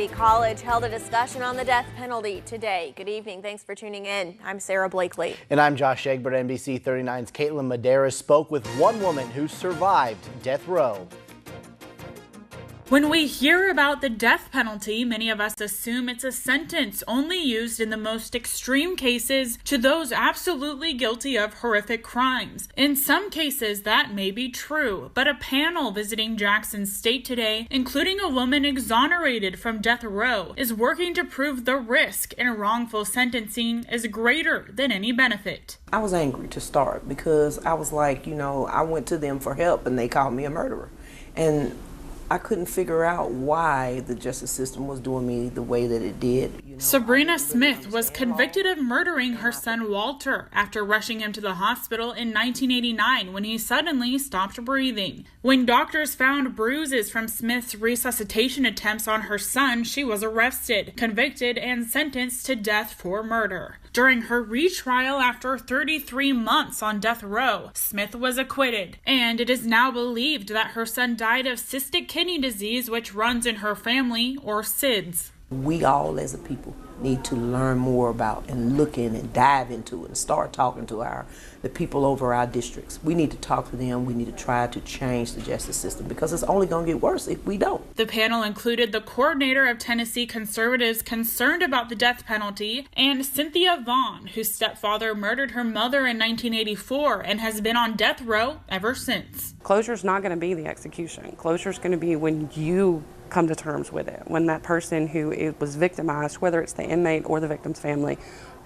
Community College held a discussion on the death penalty today. Good evening. Thanks for tuning in. I'm Sarah Blakely. And I'm Josh Egbert. NBC 39's Caitlin Medeiros spoke with one woman who survived death row. When we hear about the death penalty, many of us assume it's a sentence only used in the most extreme cases to those absolutely guilty of horrific crimes. In some cases, that may be true, but a panel visiting Jackson State today, including a woman exonerated from death row, is working to prove the risk in wrongful sentencing is greater than any benefit. I was angry to start because I was like, I went to them for help and they called me a murderer. And I couldn't figure out why the justice system was doing me the way that it did. Sabrina Smith was convicted of murdering her son Walter after rushing him to the hospital in 1989 when he suddenly stopped breathing. When doctors found bruises from Smith's resuscitation attempts on her son, she was arrested, convicted, and sentenced to death for murder. During her retrial after 33 months on death row, Smith was acquitted, and it is now believed that her son died of cystic kidney disease, which runs in her family, or SIDS. We all as a people need to learn more about and look in and dive into it and start talking to the people over our districts. We need to talk to them. We need to try to change the justice system because it's only going to get worse if we don't. The panel included the coordinator of Tennessee conservatives concerned about the death penalty and Cynthia Vaughn, whose stepfather murdered her mother in 1984 and has been on death row ever since. Closure is not going to be the execution. Closure is going to be when you come to terms with it, when that person who was victimized, whether it's the inmate or the victim's family,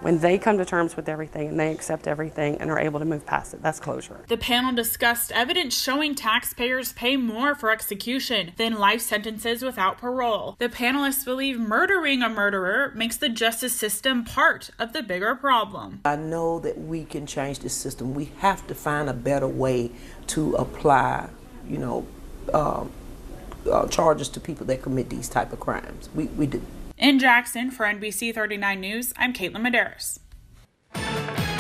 when they come to terms with everything and they accept everything and are able to move past it, that's closure. The panel discussed evidence showing taxpayers pay more for execution than life sentences without parole. The panelists believe murdering a murderer makes the justice system part of the bigger problem. I know that we can change this system. We have to find a better way to apply, charges to people that commit these type of crimes. We do. In Jackson, for NBC 39 News, I'm Caitlin Medeiros.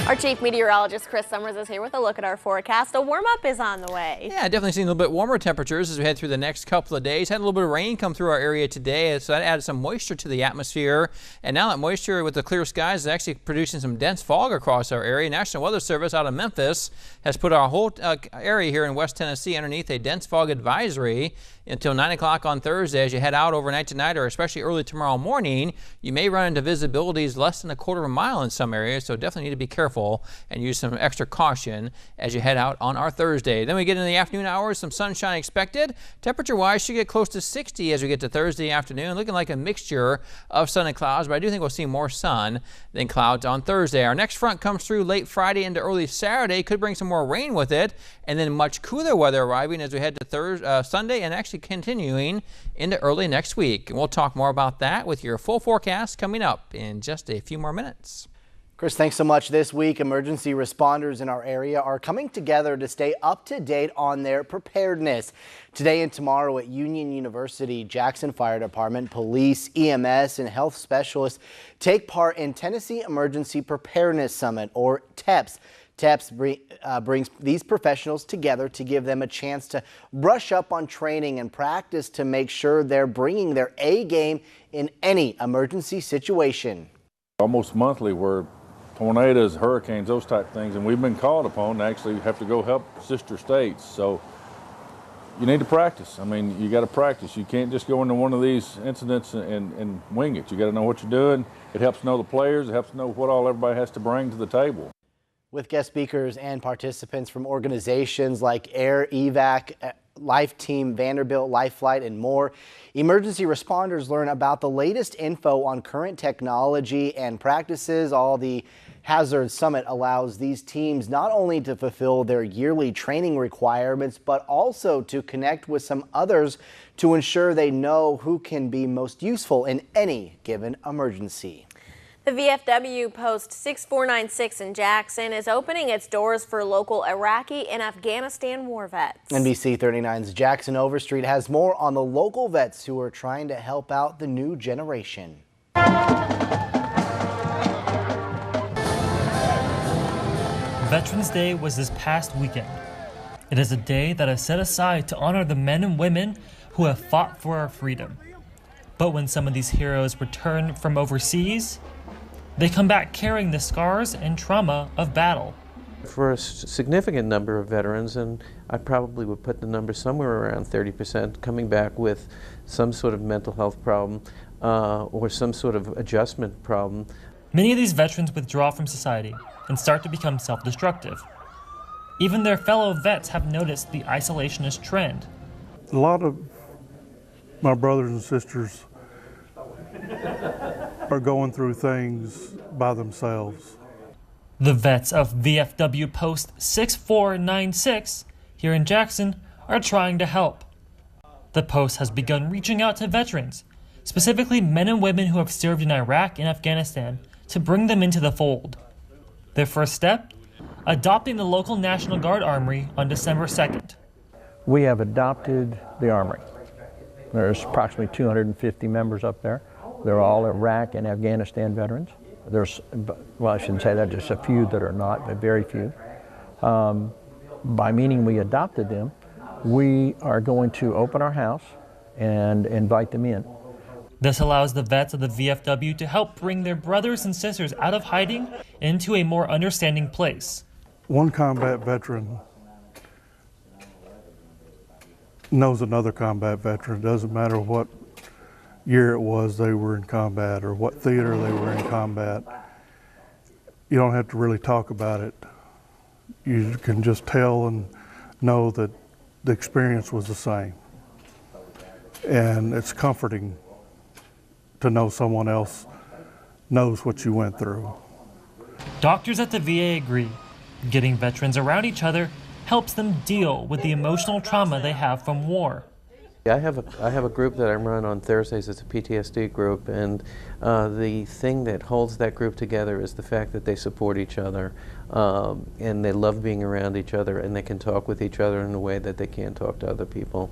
Our chief meteorologist, Chris Summers, is here with a look at our forecast. A warm-up is on the way. Yeah, definitely seeing a little bit warmer temperatures as we head through the next couple of days. Had a little bit of rain come through our area today, so that added some moisture to the atmosphere. And now that moisture with the clear skies is actually producing some dense fog across our area. National Weather Service out of Memphis has put our whole area here in West Tennessee underneath a dense fog advisory until 9 o'clock on Thursday. As you head out overnight tonight or especially early tomorrow morning, you may run into visibilities less than a quarter of a mile in some areas, so definitely need to be careful and use some extra caution as you head out on our Thursday. Then we get into the afternoon hours, some sunshine expected. Temperature-wise, should get close to 60 as we get to Thursday afternoon, looking like a mixture of sun and clouds, but I do think we'll see more sun than clouds on Thursday. Our next front comes through late Friday into early Saturday, could bring some more rain with it, and then much cooler weather arriving as we head to Sunday and actually continuing into early next week. And we'll talk more about that with your full forecast coming up in just a few more minutes. Chris, thanks so much. This week, emergency responders in our area are coming together to stay up to date on their preparedness. Today and tomorrow at Union University, Jackson Fire Department, police, EMS, and health specialists take part in Tennessee Emergency Preparedness Summit, or TEPS. TEPS brings these professionals together to give them a chance to brush up on training and practice to make sure they're bringing their A game in any emergency situation. Almost monthly we're tornadoes, hurricanes, those type things, and we've been called upon to actually have to go help sister states. So you need to practice. I mean, you got to practice. You can't just go into one of these incidents and wing it. You got to know what you're doing. It helps know the players. It helps know what all everybody has to bring to the table. With guest speakers and participants from organizations like Air Evac, Life Team, Vanderbilt, Life Flight, and more, emergency responders learn about the latest info on current technology and practices. All the Hazard Summit allows these teams not only to fulfill their yearly training requirements, but also to connect with some others to ensure they know who can be most useful in any given emergency. The VFW Post 6496 in Jackson is opening its doors for local Iraqi and Afghanistan war vets. NBC 39's Jackson Overstreet has more on the local vets who are trying to help out the new generation. Veterans Day was this past weekend. It is a day that is set aside to honor the men and women who have fought for our freedom. But when some of these heroes return from overseas, they come back carrying the scars and trauma of battle. For a significant number of veterans, and I probably would put the number somewhere around 30%, coming back with some sort of mental health problem or some sort of adjustment problem. Many of these veterans withdraw from society and start to become self-destructive. Even their fellow vets have noticed the isolationist trend. A lot of my brothers and sisters are going through things by themselves. The vets of VFW Post 6496 here in Jackson are trying to help. The post has begun reaching out to veterans, specifically men and women who have served in Iraq and Afghanistan, to bring them into the fold. Their first step? Adopting the local National Guard Armory on December 2nd. We have adopted the Armory. There's approximately 250 members up there. They're all Iraq and Afghanistan veterans. There's, well, I shouldn't say that, just a few that are not, but very few. By meaning we adopted them, we are going to open our house and invite them in. This allows the vets of the VFW to help bring their brothers and sisters out of hiding into a more understanding place. One combat veteran knows another combat veteran. It doesn't matter what year it was they were in combat or what theater they were in combat. You don't have to really talk about it. You can just tell and know that the experience was the same. And it's comforting to know someone else knows what you went through. Doctors at the VA agree. Getting veterans around each other helps them deal with the emotional trauma they have from war. I have a group that I run on Thursdays. It's a PTSD group, and the thing that holds that group together is the fact that they support each other, and they love being around each other, and they can talk with each other in a way that they can't talk to other people.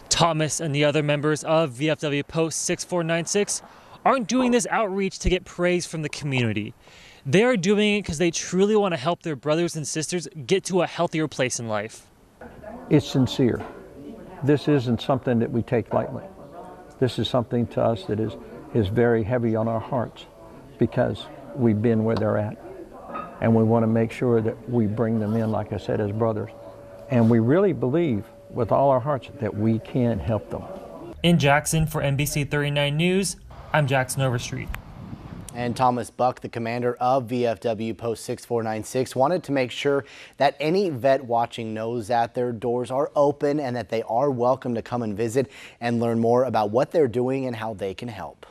Thomas and the other members of VFW Post 6496 aren't doing this outreach to get praise from the community. They are doing it because they truly want to help their brothers and sisters get to a healthier place in life. It's sincere. This isn't something that we take lightly. This is something to us that is very heavy on our hearts because we've been where they're at. And we want to make sure that we bring them in, like I said, as brothers. And we really believe with all our hearts that we can help them. In Jackson for NBC 39 News, I'm Jackson Overstreet. And Thomas Buck, the commander of VFW Post 6496, wanted to make sure that any vet watching knows that their doors are open and that they are welcome to come and visit and learn more about what they're doing and how they can help.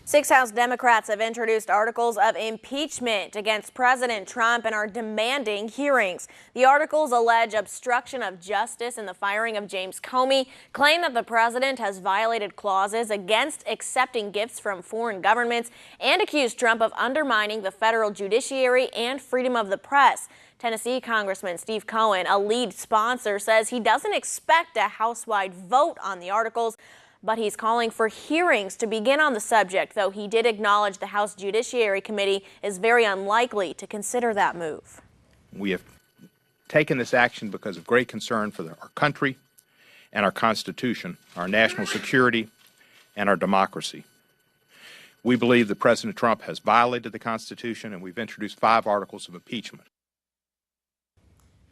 6 House Democrats have introduced articles of impeachment against President Trump and are demanding hearings. The articles allege obstruction of justice in the firing of James Comey, claim that the president has violated clauses against accepting gifts from foreign governments, and accuse Trump of undermining the federal judiciary and freedom of the press. Tennessee Congressman Steve Cohen, a lead sponsor, says he doesn't expect a House-wide vote on the articles, but he's calling for hearings to begin on the subject, though he did acknowledge the House Judiciary Committee is very unlikely to consider that move. We have taken this action because of great concern for our country and our Constitution, our national security, and our democracy. We believe that President Trump has violated the Constitution, and we've introduced 5 articles of impeachment.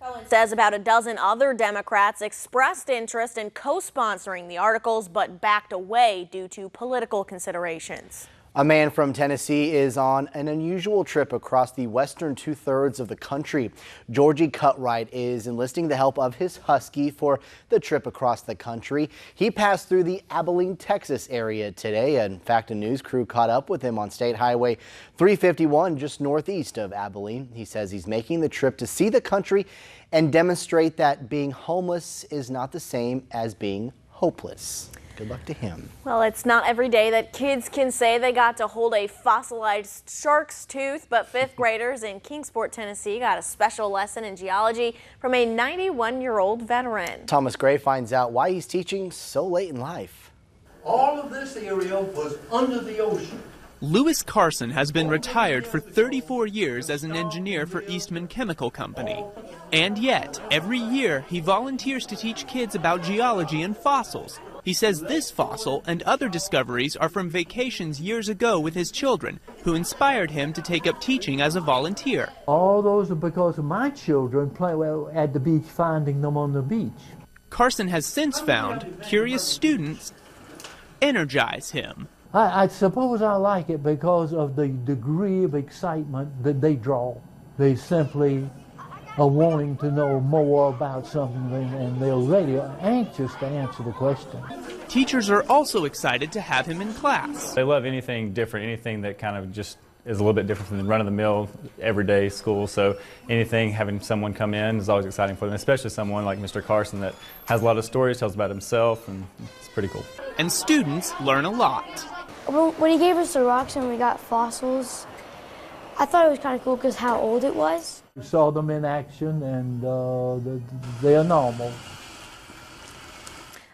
Cohen says about a dozen other Democrats expressed interest in co-sponsoring the articles, but backed away due to political considerations. A man from Tennessee is on an unusual trip across the western 2/3 of the country. Georgie Cutright is enlisting the help of his husky for the trip across the country. He passed through the Abilene, Texas area today. In fact, a news crew caught up with him on State Highway 351 just northeast of Abilene. He says he's making the trip to see the country and demonstrate that being homeless is not the same as being hopeless. Good luck to him. Well, it's not every day that kids can say they got to hold a fossilized shark's tooth, but 5th graders in Kingsport, Tennessee got a special lesson in geology from a 91-year-old veteran. Thomas Gray finds out why he's teaching so late in life. All of this area was under the ocean. Lewis Carson has been retired for 34 years as an engineer for Eastman Chemical Company. And yet, every year, he volunteers to teach kids about geology and fossils. He says this fossil and other discoveries are from vacations years ago with his children, who inspired him to take up teaching as a volunteer. All those are because of my children at the beach, finding them on the beach. Carson has since found curious students energize him. I suppose I like it because of the degree of excitement that they draw. They simply are wanting to know more about something, and they're really anxious to answer the question. Teachers are also excited to have him in class. They love anything different, anything that kind of just is a little bit different from the run-of-the-mill everyday school. So anything, having someone come in is always exciting for them, especially someone like Mr. Carson that has a lot of stories, tells about himself, and it's pretty cool. And students learn a lot. When he gave us the rocks and we got fossils, I thought it was kind of cool because how old it was. We saw them in action, and they're normal.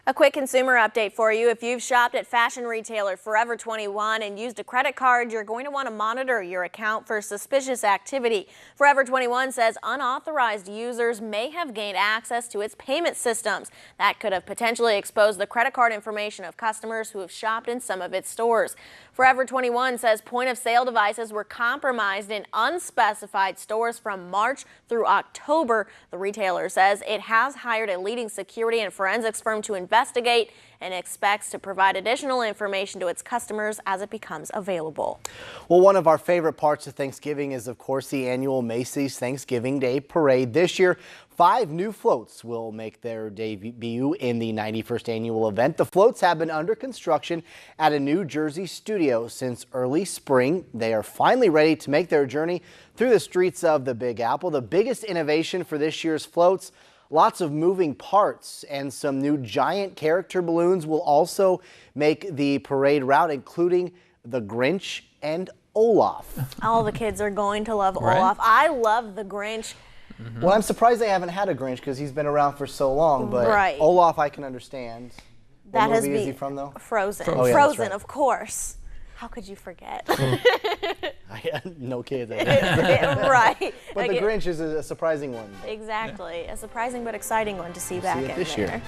A quick consumer update for you. If you've shopped at fashion retailer Forever 21 and used a credit card, you're going to want to monitor your account for suspicious activity. Forever 21 says unauthorized users may have gained access to its payment systems. That could have potentially exposed the credit card information of customers who have shopped in some of its stores. Forever 21 says point-of-sale devices were compromised in unspecified stores from March through October. The retailer says it has hired a leading security and forensics firm to investigate and expects to provide additional information to its customers as it becomes available. Well, one of our favorite parts of Thanksgiving is, of course, the annual Macy's Thanksgiving Day Parade. This year, 5 new floats will make their debut in the 91st annual event. The floats have been under construction at a New Jersey studio since early spring. They are finally ready to make their journey through the streets of the Big Apple. The biggest innovation for this year's floats, lots of moving parts, and some new giant character balloons will also make the parade route, including the Grinch and Olaf. All the kids are going to love Right? Olaf. I love the Grinch. Well, I'm surprised they haven't had a Grinch because he's been around for so long, but Right. Olaf I can understand. That what has movie is been he from, though? Frozen. Oh, yeah, that's Frozen, right. of course. How could you forget? I had no kids. Right. But the Again- Grinch is a surprising one. Exactly. A surprising but exciting one to see back it in this there. year.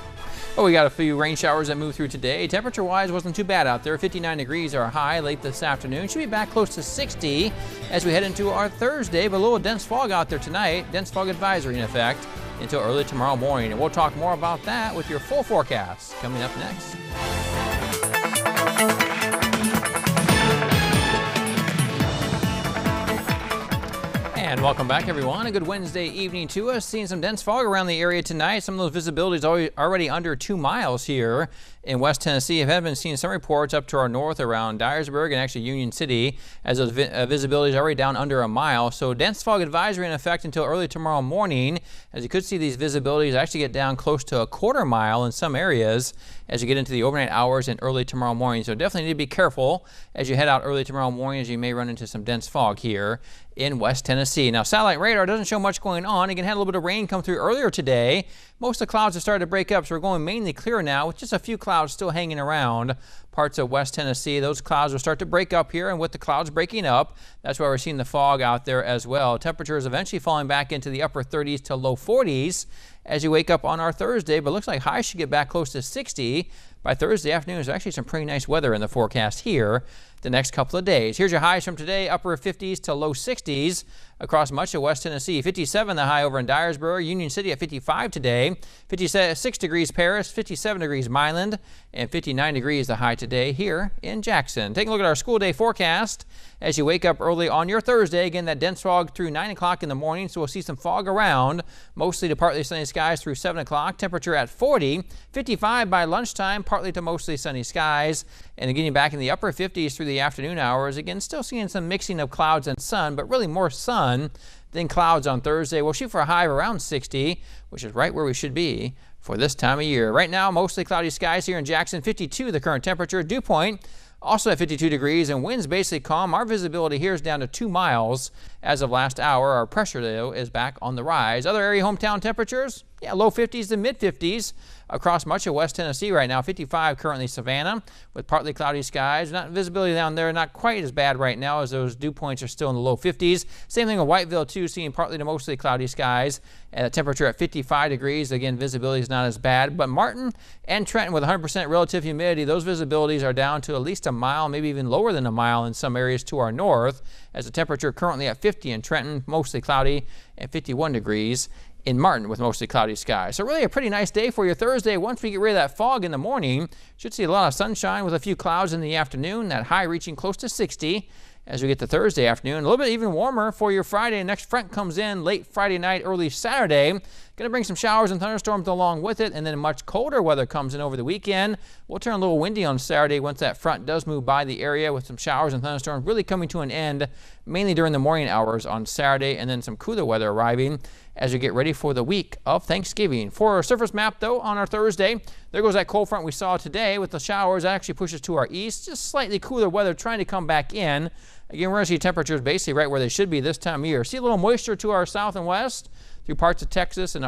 Well, we got a few rain showers that moved through today. Temperature-wise, wasn't too bad out there. 59 degrees are high late this afternoon. Should be back close to 60 as we head into our Thursday, but a little dense fog out there tonight. Dense fog advisory in effect until early tomorrow morning. And we'll talk more about that with your full forecast coming up next. And welcome back, everyone. A good Wednesday evening to us. Seeing some dense fog around the area tonight. Some of those visibilities already under 2 miles here in West Tennessee. Have been seeing some reports up to our north around Dyersburg and actually Union City, as those visibilities are already down under 1 mile. So dense fog advisory in effect until early tomorrow morning. As you could see, these visibilities actually get down close to 1/4 mile in some areas as you get into the overnight hours and early tomorrow morning. So definitely need to be careful as you head out early tomorrow morning, as you may run into some dense fog here in West Tennessee. Now, satellite radar doesn't show much going on. Again, had a little bit of rain come through earlier today. Most of the clouds have started to break up, so we're going mainly clear now with just a few clouds still hanging around parts of West Tennessee. Those clouds will start to break up here, and with the clouds breaking up, that's why we're seeing the fog out there as well. Temperatures eventually falling back into the upper 30s to low 40s as you wake up on our Thursday, but looks like highs should get back close to 60. By Thursday afternoon, there's actually some pretty nice weather in the forecast here the next couple of days. Here's your highs from today, upper 50s to low 60s across much of West Tennessee. 57 the high over in Dyersburg, Union City at 55 today, 56 degrees Paris, 57 degrees Milan, and 59 degrees the high today here in Jackson. Take a look at our school day forecast as you wake up early on your Thursday. Again, that dense fog through 9 o'clock in the morning, so we'll see some fog around, mostly to partly sunny skies through 7 o'clock. Temperature at 40, 55 by lunchtime, partly to mostly sunny skies, and getting back in the upper 50s through the afternoon hours. Again, still seeing some mixing of clouds and sun, but really more sun than clouds on Thursday. We'll shoot for a high of around 60, which is right where we should be for this time of year. Right now, mostly cloudy skies here in Jackson. 52 the current temperature. Dew point also at 52 degrees, and winds basically calm. Our visibility here is down to 2 miles as of last hour. Our pressure, though, is back on the rise. Other area hometown temperatures, Yeah, low 50s to mid 50s across much of West Tennessee right now. 55 currently Savannah with partly cloudy skies. Not visibility down there, not quite as bad right now as those dew points are still in the low 50s. Same thing with Whiteville too, seeing partly to mostly cloudy skies. A temperature at 55 degrees. Again, visibility is not as bad. But Martin and Trenton with 100% relative humidity, those visibilities are down to at least a mile, maybe even lower than a mile in some areas to our north, as the temperature currently at 50 in Trenton, mostly cloudy, and 51 degrees in Martin with mostly cloudy skies. So really a pretty nice day for your Thursday. Once we get rid of that fog in the morning, should see a lot of sunshine with a few clouds in the afternoon, that high reaching close to 60 as we get to Thursday afternoon. A little bit even warmer for your Friday. Next front comes in late Friday night, early Saturday. Going to bring some showers and thunderstorms along with it, and then much colder weather comes in over the weekend. We'll turn a little windy on Saturday once that front does move by the area, with some showers and thunderstorms really coming to an end, mainly during the morning hours on Saturday, and then some cooler weather arriving as we get ready for the week of Thanksgiving. For our surface map, though, on our Thursday, there goes that cold front we saw today with the showers. That actually pushes to our east. Just slightly cooler weather trying to come back in. Again, we're going to see temperatures basically right where they should be this time of year. See a little moisture to our south and west through parts of Texas and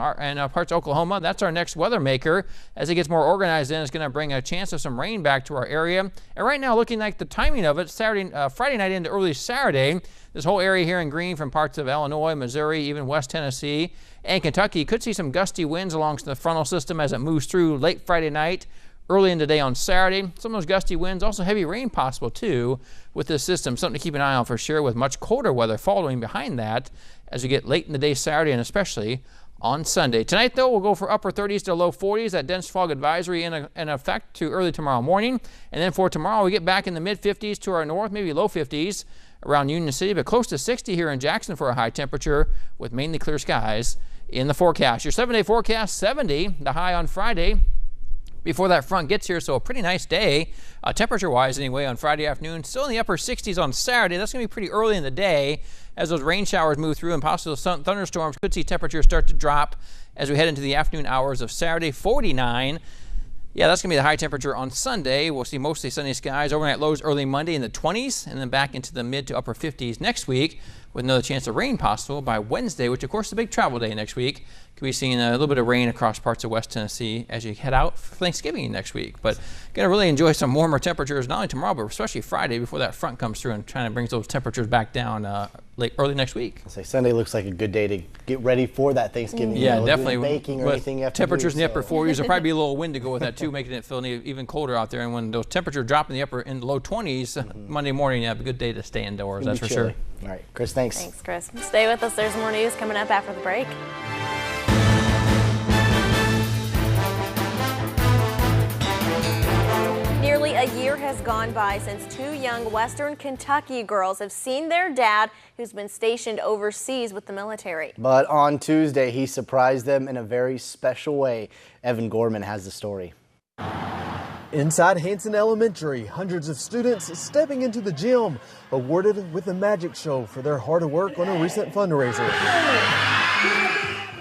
parts of Oklahoma. That's our next weather maker. As it gets more organized in, it's going to bring a chance of some rain back to our area. And right now, looking like the timing of it, Friday night into early Saturday, this whole area here in green from parts of Illinois, Missouri, even West Tennessee and Kentucky could see some gusty winds along the frontal system as it moves through late Friday night, early in the day on Saturday. Some of those gusty winds, also heavy rain possible too with this system. Something to keep an eye on for sure, with much colder weather following behind that as we get late in the day Saturday and especially on Sunday. Tonight, though, we'll go for upper 30s to low 40s. That dense fog advisory in effect to early tomorrow morning. And then for tomorrow, we get back in the mid 50s to our north, maybe low 50s around Union City, but close to 60 here in Jackson for a high temperature with mainly clear skies in the forecast. Your 7-day forecast, 70, the high on Friday before that front gets here, so a pretty nice day temperature-wise anyway on Friday afternoon. Still in the upper 60s on Saturday. That's going to be pretty early in the day as those rain showers move through, and possible thunderstorms could see temperatures start to drop as we head into the afternoon hours of Saturday. 49. Yeah, that's going to be the high temperature on Sunday. We'll see mostly sunny skies. Overnight lows early Monday in the 20s, and then back into the mid to upper 50s next week, with another chance of rain possible by Wednesday, which of course is a big travel day next week. Could be seeing a little bit of rain across parts of West Tennessee as you head out for Thanksgiving next week. But going to really enjoy some warmer temperatures, not only tomorrow, but especially Friday before that front comes through and trying to bring those temperatures back down early next week. I'll say Sunday looks like a good day to get ready for that Thanksgiving. Yeah, definitely. Baking or anything you have to temperatures do, in the upper 40s. There'll probably be a little wind to go with that too, making it feel even colder out there. And when those temperatures drop in the low 20s Monday morning, you have a good day to stay indoors. That's for sure. All right, Chris, thanks. Thanks, Chris. Stay with us. There's more news coming up after the break. Nearly a year has gone by since two young Western Kentucky girls have seen their dad, who's been stationed overseas with the military. But on Tuesday, he surprised them in a very special way. Evan Gorman has the story. Inside Hanson Elementary, hundreds of students stepping into the gym, awarded with a magic show for their hard work on a recent fundraiser.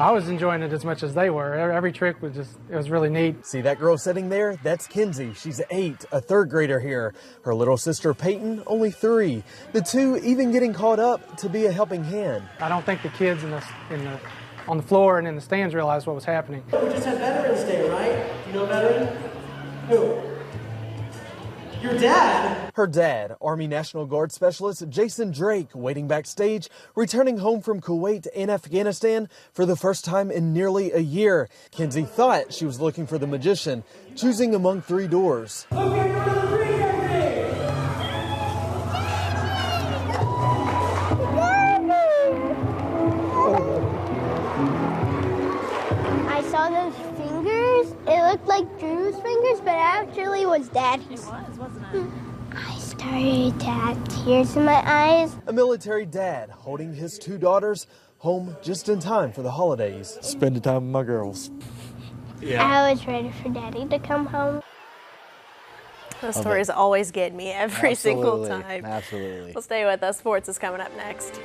I was enjoying it as much as they were. Every trick was it was really neat. See that girl sitting there? That's Kinsey. She's 8, a third grader here. Her little sister Peyton, only 3. The two even getting caught up to be a helping hand. I don't think the kids on the floor and in the stands realized what was happening. We just had Veterans Day, right? You know a veteran? Who? Your dad? Her dad, Army National Guard Specialist Jason Drake, waiting backstage, returning home from Kuwait and Afghanistan for the first time in nearly a year. Kinsey thought she was looking for the magician, choosing among 3 doors. Okay, go to the I saw those fingers. It looked like Drew's fingers, but it actually was Daddy's. It was, wasn't it? I started to have tears in my eyes. A military dad holding his 2 daughters home just in time for the holidays. Spending time with my girls. Yeah. I was ready for Daddy to come home. Those stories always get me every single time. Absolutely. Well, stay with us. Sports is coming up next.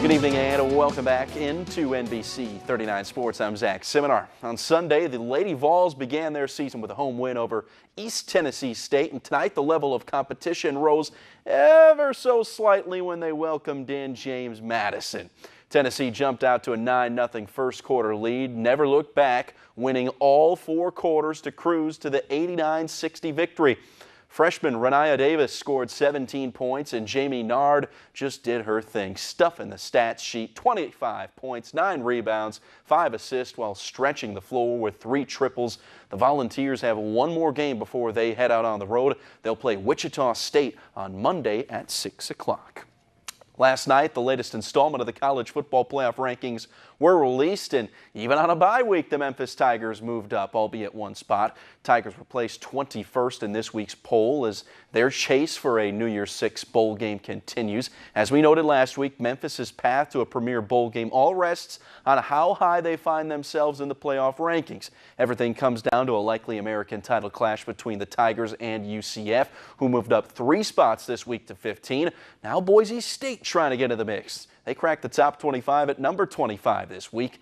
Good evening and welcome back into NBC 39 Sports. I'm Zach Seminar. On Sunday, the Lady Vols began their season with a home win over East Tennessee State, and tonight the level of competition rose ever so slightly when they welcomed in James Madison. Tennessee jumped out to a 9-0 first quarter lead, never looked back, winning all 4 quarters to cruise to the 89-60 victory. Freshman Renaya Davis scored 17 points, and Jamie Nard just did her thing, stuffing the stats sheet. 25 points, 9 rebounds, 5 assists while stretching the floor with 3 triples. The Volunteers have one more game before they head out on the road. They'll play Wichita State on Monday at 6 o'clock. Last night, the latest installment of the college football playoff rankings were released, and even on a bye week, the Memphis Tigers moved up, albeit 1 spot. Tigers were placed 21st in this week's poll as their chase for a New Year's Six bowl game continues. As we noted last week, Memphis's path to a premier bowl game all rests on how high they find themselves in the playoff rankings. Everything comes down to a likely American title clash between the Tigers and UCF, who moved up 3 spots this week to 15. Now Boise State trying to get into the mix. They cracked the top 25 at number 25 this week.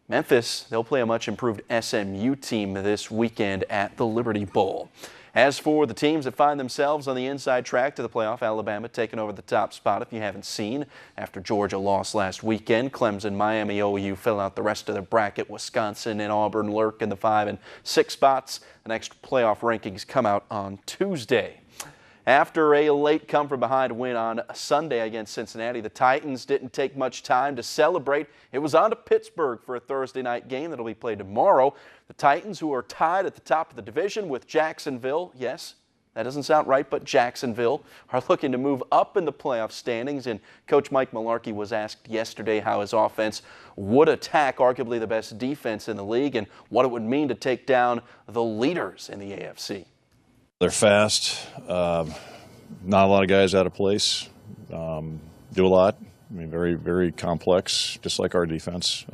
Memphis, they'll play a much improved SMU team this weekend at the Liberty Bowl. As for the teams that find themselves on the inside track to the playoff, Alabama taking over the top spot if you haven't seen. After Georgia lost last weekend, Clemson, Miami, OU fill out the rest of their bracket. Wisconsin and Auburn lurk in the 5 and 6 spots. The next playoff rankings come out on Tuesday. After a late come-from-behind win on Sunday against Cincinnati, the Titans didn't take much time to celebrate. It was on to Pittsburgh for a Thursday night game that will be played tomorrow. The Titans, who are tied at the top of the division with Jacksonville, yes, that doesn't sound right, but Jacksonville, are looking to move up in the playoff standings. And Coach Mike Mularkey was asked yesterday how his offense would attack arguably the best defense in the league and what it would mean to take down the leaders in the AFC. They're fast, not a lot of guys out of place, do a lot. I mean, very, very complex, just like our defense.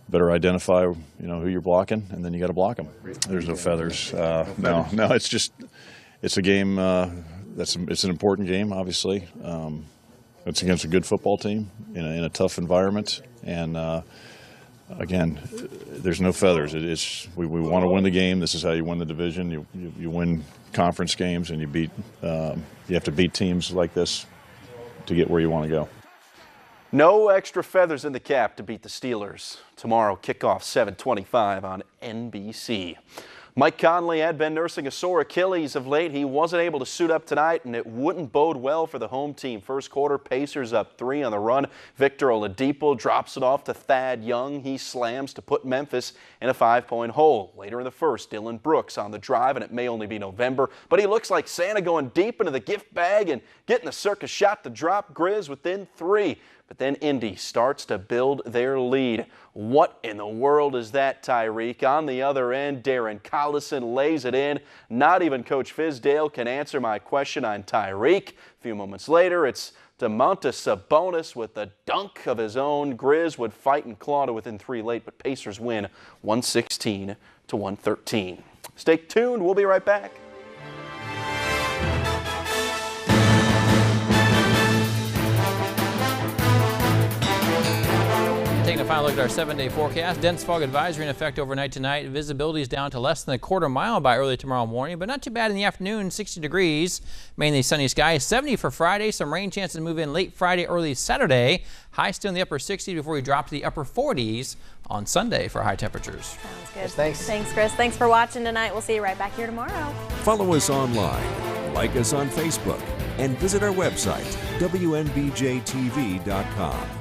Better identify, who you're blocking, and then you got to block them. There's no feathers. No, it's a game. It's an important game, obviously. It's against a good football team in a tough environment, and again, there's no feathers. We want to win the game. This is how you win the division. You win conference games, and you have to beat teams like this to get where you want to go. No extra feathers in the cap to beat the Steelers. Tomorrow, kickoff 7:25 on NBC. Mike Conley had been nursing a sore Achilles of late. He wasn't able to suit up tonight, and it wouldn't bode well for the home team. First quarter, Pacers up 3 on the run. Victor Oladipo drops it off to Thad Young. He slams to put Memphis in a 5-point hole. Later in the first, Dylan Brooks on the drive, and it may only be November, but he looks like Santa going deep into the gift bag and getting the circus shot to drop Grizz within 3. But then Indy starts to build their lead. What in the world is that, Tyreek? On the other end, Darren Collison lays it in. Not even Coach Fizdale can answer my question on Tyreek. A few moments later, it's Domantas Sabonis with the dunk of his own. Grizz would fight and claw to within 3 late, but Pacers win 116-113. Stay tuned. We'll be right back. Taking a final look at our 7-day forecast. Dense fog advisory in effect overnight tonight. Visibility is down to less than a quarter mile by early tomorrow morning, but not too bad in the afternoon. 60 degrees, mainly sunny skies. 70 for Friday. Some rain chances move in late Friday, early Saturday. High still in the upper 60s before we drop to the upper 40s on Sunday for high temperatures. Sounds good. Yes, thanks. Thanks, Chris. Thanks for watching tonight. We'll see you right back here tomorrow. Follow us online, like us on Facebook, and visit our website, WNBJTV.com.